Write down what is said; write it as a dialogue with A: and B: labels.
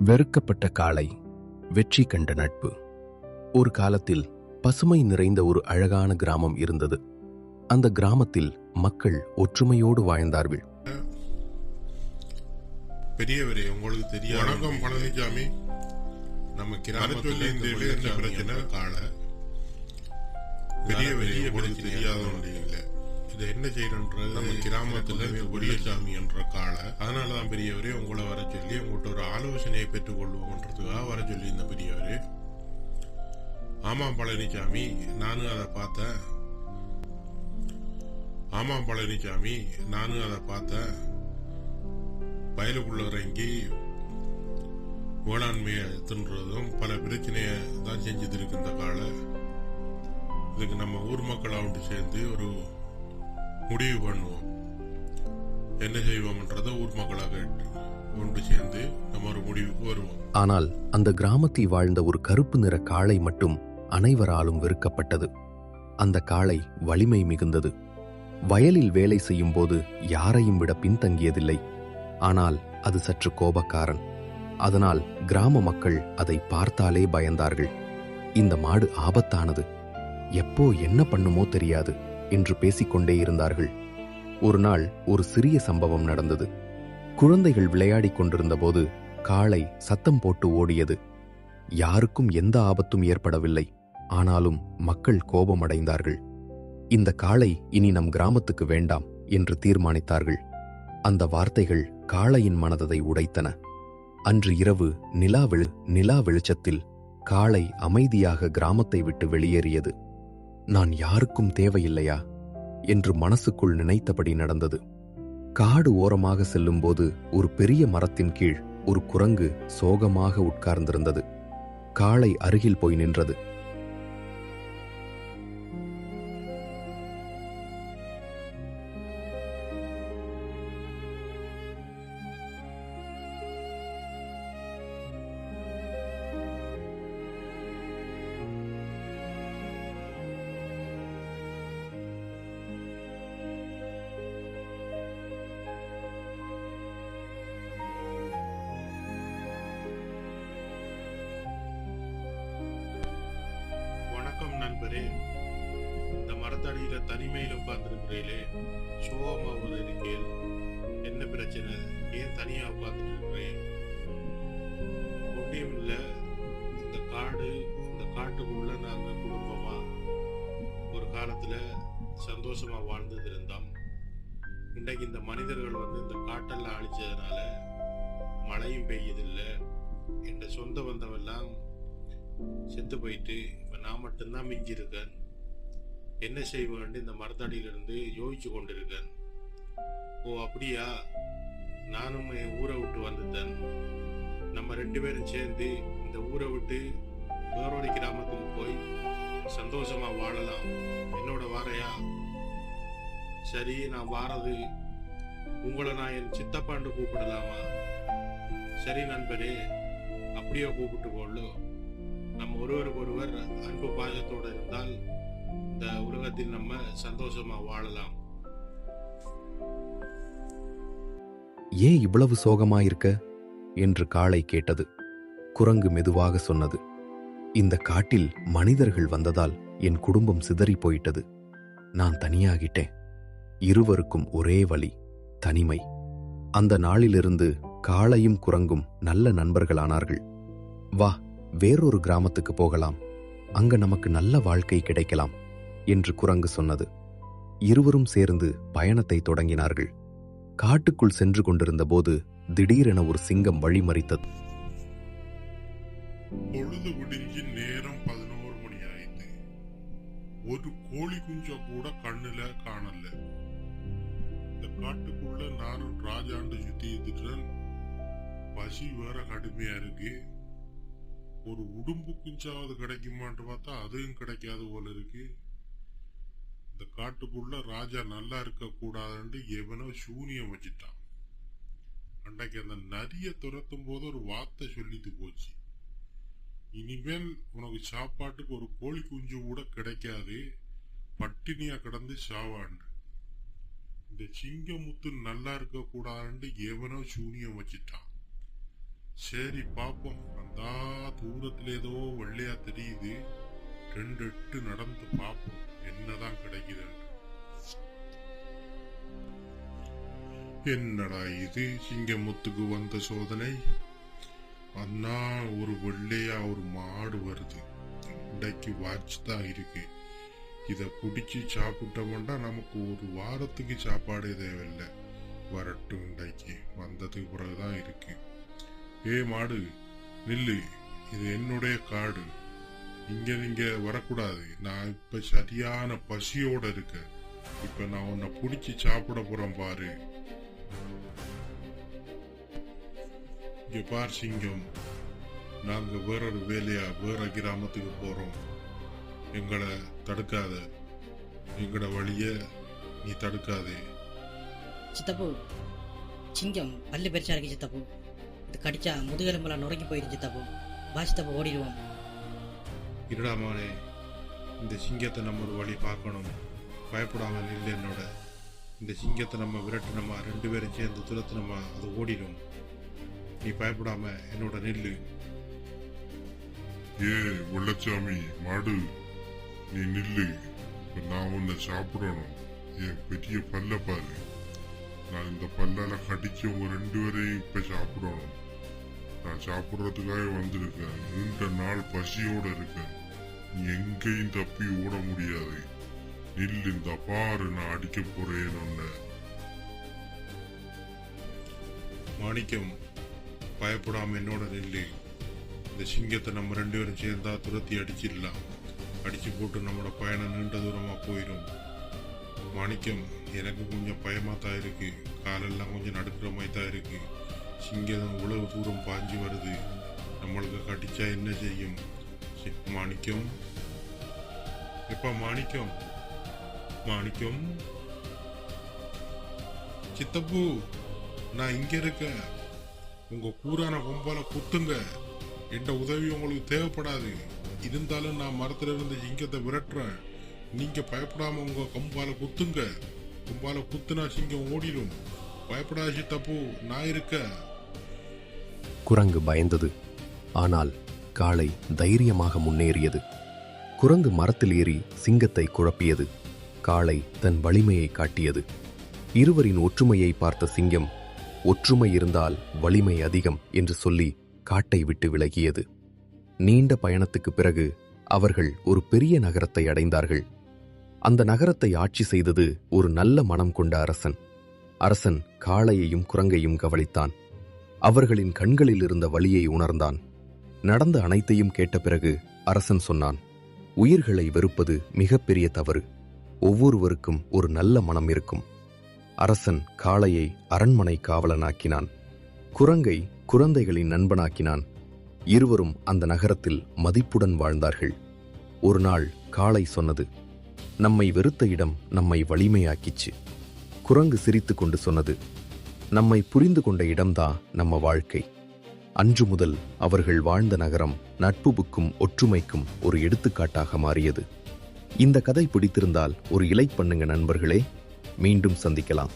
A: வெறுக்கப்பட்ட காளை, வெற்றி கண்ட நட்பு. ஒரு காலத்தில் பசுமை நிறைந்த ஒரு அழகான கிராமம் இருந்தது. அந்த கிராமத்தில் மக்கள் ஒற்றுமையோடு வாழ்ந்தார்கள்.
B: பெரியவரே, உங்களுக்கு தெரியும்.
C: வணக்கம் பழனிசாமி.
B: நம்ம கிராமத்துல என்ன பிரச்சனை கால பெரியவரே, உங்களுக்கு தெரியாத ஒன்று இல்லை. இதை என்ன செய்யணுன்றது நம்ம கிராமத்துல பெரியசாமி என்ற கால. அதனாலதான் பெரியவரே உங்களை வர சொல்லி உங்கள்கிட்ட ஒரு ஆலோசனையை பெற்றுக் கொள்வோம்ன்றதுக்காக வர சொல்லி இந்த பெரியவரே. ஆமாம் பழனிசாமி, நானும் அதை பார்த்தேன். வயலுக்குள்ள இறங்கி வேளாண்மையை தின்றதும் பல பிரச்சனையை தான் செஞ்சது இருக்கு இந்த கால. இதுக்கு நம்ம ஊர் மக்களாக சேர்ந்து ஒரு முடிவு பண்ணுவோம். என்ன செய்வோம்ன்றதை ஊர் மக்களாக ஒன்று சேர்ந்து நம்ம ஒரு முடிவுக்கு வருவோம்.
A: ஆனால் அந்த கிராமத்தில் வாழ்ந்த ஒரு கருப்பு நிற காளை மட்டும் அனைவராலும் வெறுக்கப்பட்டது. அந்த காளை வலிமை மிகுந்தது. வயலில் வேலை செய்யும் போது யாரையும் விட பின்தங்கியதில்லை. ஆனால் அது சற்று கோபக்காரன். அதனால் கிராம மக்கள் அதை பார்த்தாலே பயந்தார்கள். இந்த மாடு ஆபத்தானது, எப்போ என்ன பண்ணுமோ தெரியாது என்று பேசிக்கொண்டே இருந்தார்கள். ஒரு நாள் ஒரு சிறிய சம்பவம் நடந்தது. குழந்தைகள் விளையாடிக் கொண்டிருந்த போது காளை சத்தம் போட்டு ஓடியது. யாருக்கும் எந்த ஆபத்தும் ஏற்படவில்லை. ஆனாலும் மக்கள் கோபமடைந்தார்கள். இந்த காளை இனி நம் கிராமத்துக்கு வேண்டாம் என்று தீர்மானித்தார்கள். அந்த வார்த்தைகள் காளையின் மனதை உடைத்தன. அன்று இரவு நிலா வெளிச்சத்தில் காளை அமைதியாக கிராமத்தை விட்டு வெளியேறியது. நான் யாருக்கும் தேவையில்லையா என்று மனசுக்குள் நினைத்தபடி நடந்தது. காடு ஓரமாக செல்லும்போது ஒரு பெரிய மரத்தின் கீழ் ஒரு குரங்கு சோகமாக உட்கார்ந்திருந்தது. காளை அருகில் போய் நின்றது.
B: வணக்கம் நண்பரே. இந்த மரத்தடியில தனிமையில் உட்கார்ந்துருக்கிறீங்களே, சோகமா ஒரு இருக்கேன். என்ன பிரச்சனை? ஏன் தனியா உட்கார்ந்துட்டு இருக்கிறேன்? ஒன்றியும் இல்லை. இந்த காட்டுக்குள்ள நாங்க குடும்பமா ஒரு காலத்துல சந்தோஷமா வாழ்ந்தது இருந்தோம். இன்றைக்கு இந்த மனிதர்கள் இந்த காட்டெல்லாம் அழிச்சதுனால மழையும் பெய்யதில்லை. என் சொந்த பந்தமெல்லாம் செத்து போயிட்டு இப்ப நான் மட்டும்தான் மிஞ்சி இருக்கேன். என்ன செய்வேன் இந்த மரத்தடியிலிருந்து யோசிச்சு கொண்டிருக்கேன். ஓ அப்படியா, நானும் என் ஊரை விட்டு வந்துட்டேன். நம்ம 2 பேரும் சேர்ந்து இந்த ஊரை விட்டு வேறொரு கிராமத்துக்கு போய் சந்தோஷமா வாழலாம். என்னோட வாரையா? சரி, நான் வாரது உங்களை நான் என் சித்தப்பாண்டு கூப்பிடலாமா? சரி நண்பரே, அப்படியே கூப்பிட்டு போடலோ. நம்ம ஒருவருக்கு ஒருவர் அன்பு பாசத்தோடு இருந்தால் இந்த உலகத்தில் நம்ம சந்தோஷமா வாழலாம்.
A: ஏன் இவ்வளவு சோகமாயிருக்க என்று காளை கேட்டது. குரங்கு மெதுவாக சொன்னது, இந்த காட்டில் மனிதர்கள் வந்ததால் என் குடும்பம் சிதறி போயிட்டது. நான் தனியாகிட்டேன். இருவருக்கும் ஒரே வலி, தனிமை. அந்த நாளிலிருந்து காளையும் குரங்கும் நல்ல நண்பர்களானார்கள். வா, வேறொரு கிராமத்துக்கு போகலாம், அங்க நமக்கு நல்ல வாழ்க்கை கிடைக்கலாம் என்று குரங்கு சொன்னது. இருவரும் சேர்ந்து பயணத்தை தொடங்கினார்கள். காட்டுக்குள் சென்று கொண்டிருந்த போது திடீரென ஒரு சிங்கம் வழிமறித்தது.
C: பொழுது விடிஞ்சு நேரம் 11 மணி ஆயிட்டு. ஒரு கோழி குஞ்ச கூட கண்ணுல காணல. இந்த காட்டுக்குள்ள நானும் ராஜாண்டு சுத்தி இருந்துட்டேன். பசி வேற கடுமையா இருக்கு. ஒரு உடும்பு குஞ்சாவது கிடைக்குமான்னு பார்த்தா அதுவும் கிடைக்காது போல இருக்கு. இந்த காட்டுக்குள்ள ராஜா நல்லா இருக்க கூடாதுன்னு எவனோ சூனியம் வச்சுட்டான். அன்றைக்கு அந்த நரிய துரத்தும் போது ஒரு வார்த்தை சொல்லிட்டு போச்சு, இனிமேல் உனக்கு சாப்பாட்டுக்கு ஒரு கோழி குஞ்சு கூட கிடைக்காது, பட்டினியா கிடந்து சாவாண்டு. இந்த சிங்கமுத்து நல்லா இருக்க கூடாதுன்னு எவனோ சூனியம் வச்சுட்டான். சரி பாப்போம். அந்த தூரத்துல ஏதோ வெள்ளையா தெரியுது. 2 எட்டு நடந்து பாப்போம் என்னதான் கிடைக்குது. என்னடா இது சிங்கமுத்துக்கு வந்த சோதனை. அண்ணா ஒரு வெள்ளையா ஒரு மாடு வருது. இன்றைக்கு வாட்ச் தான் இருக்கு. இத பிடிச்சி சாப்பிட்டோம்னா நமக்கு ஒரு வாரத்துக்கு சாப்பாடே தேவையில்லை. வரட்டும், இன்றைக்கு வந்ததுக்கு பிறகுதான் இருக்கு. ஏ மாடு நில்லு, இது என்னுடைய காடு. இங்க நீங்க வரக்கூடாது. நான் இப்ப சரியான பசியோட இருக்கேன். இப்ப நான் உன்னை பிடிச்சி சாப்பிட போறேன் பாரு. இங்க பார் சிங்கம், நாங்க வேறொரு வேலையா வேற கிராமத்துக்கு போறோம். எங்களை தடுக்காத, எங்கட வழிய நீ தடுக்காதே.
D: சித்தப்பு, சிங்கம் பல்லு பெருசா இருக்கு சித்தப்பு. இது கடிச்சா முதுகெலும்பெல்லாம் நுறங்கி போயிடுச்சு சித்தப்பு. வா சித்தப்பு, ஓடிடுவோம்.
B: இருடா மகனே, இந்த சிங்கத்தை நம்ம ஒரு வழி பார்க்கணும். பயப்படாம நில்லு என்னோட. இந்த சிங்கத்தை நம்ம விரட்டு, நம்ம 2 பேரும் சேர்ந்து துரத்து, நம்ம அது ஓடிடும். நீ பயப்படாம என்னோட நில்லு.
C: ஏ வெள்ளச்சாமி மாடு, நீ நில்லு. இப்ப நான் உன்னை சாப்பிடணும். என் பெரிய பல்ல பாரு. நான் இந்த பல்லால கடிச்சு உங்க 2 பேரையும் இப்ப சாப்பிடணும். நான் சாப்பிடுறதுக்காக வந்திருக்கேன். நீண்ட நாள் பசியோட இருக்கேன். நீ எங்கேயும் தப்பி ஓட முடியாது. நில்லு, இந்த பாரு, நான் அடிக்க போறேன் உன்னை.
B: மாணிக்கம், பயப்படாம என்னோட நில்லு. இந்த சிங்கத்தை நம்ம 2 பேரும் சேர்ந்தா துரத்தி அடிச்சிடலாம். அடிச்சு போட்டு நம்மளோட பயணம் நீண்ட தூரமா போயிடும். மாணிக்கம், எனக்கு கொஞ்சம் பயமா தான் இருக்கு. காலெல்லாம் கொஞ்சம் நடுக்கிற மாதிரி தான் இருக்கு. சிங்கம் இவ்வளவு தூரம் பாஞ்சு வருது. நம்மளுக்கு கடிச்சா என்ன செய்யும்? மாணிக்கம், எப்ப மாணிக்கம், மாணிக்கம், சித்தப்பு, நான் இங்க இருக்கேன். உங்க கூரான கொம்பால குத்துங்க. என்ற உதவி உங்களுக்கு தேவைப்படாது. இருந்தாலும் நான் மரத்துல இருந்து சிங்கத்தை விரட்டுறேன். நீங்க பயப்படாம உங்க கொம்பால குத்துங்க. கொம்பால குத்துனா சிங்கம் ஓடிடும். பயப்படாத சித்தப்பு, நான் இருக்க.
A: குரங்கு பயந்தது. ஆனால் காளை தைரியமாக முன்னேறியது. குரங்கு மரத்தில் ஏறி சிங்கத்தை குழப்பியது. காளை தன் வலிமையை காட்டியது. இருவரின் ஒற்றுமையை பார்த்த சிங்கம், ஒற்றுமை இருந்தால் வலிமை அதிகம் என்று சொல்லி காட்டை விட்டு விலகியது. நீண்ட பயணத்துக்கு பிறகு அவர்கள் ஒரு பெரிய நகரத்தை அடைந்தார்கள். அந்த நகரத்தை ஆட்சி செய்தது ஒரு நல்ல மனம் கொண்ட அரசன். அரசன் காளையையும் குரங்கையும் கவனித்தான். அவர்களின் கண்களில் இருந்த வலியை உணர்ந்தான். நடந்த அனைத்தையும் கேட்ட பிறகு அரசன் சொன்னான், உயிர்களை வெறுப்பது மிகப்பெரிய தவறு. ஒவ்வொருவருக்கும் ஒரு நல்ல மனம் இருக்கும். அரசன் காளையை அரண்மனை காவலனாக்கினான். குரங்கை குழந்தைகளின் நண்பனாக்கினான். இருவரும் அந்த நகரத்தில் மதிப்புடன் வாழ்ந்தார்கள். ஒரு நாள் காளை சொன்னது, நம்மை வெறுத்த இடம் நம்மை வலிமையாக்கிச்சு. குரங்கு சிரித்துக் கொண்டு சொன்னது, நம்மை புரிந்து கொண்ட இடம்தான் நம்ம வாழ்க்கை. அன்று முதல் அவர்கள் வாழ்ந்த நகரம் நட்புக்கும் ஒற்றுமைக்கும் ஒரு எடுத்துக்காட்டாக மாறியது. இந்த கதை பிடித்திருந்தால் ஒரு லைக் பண்ணுங்க நண்பர்களே. மீண்டும் சந்திக்கலாம்.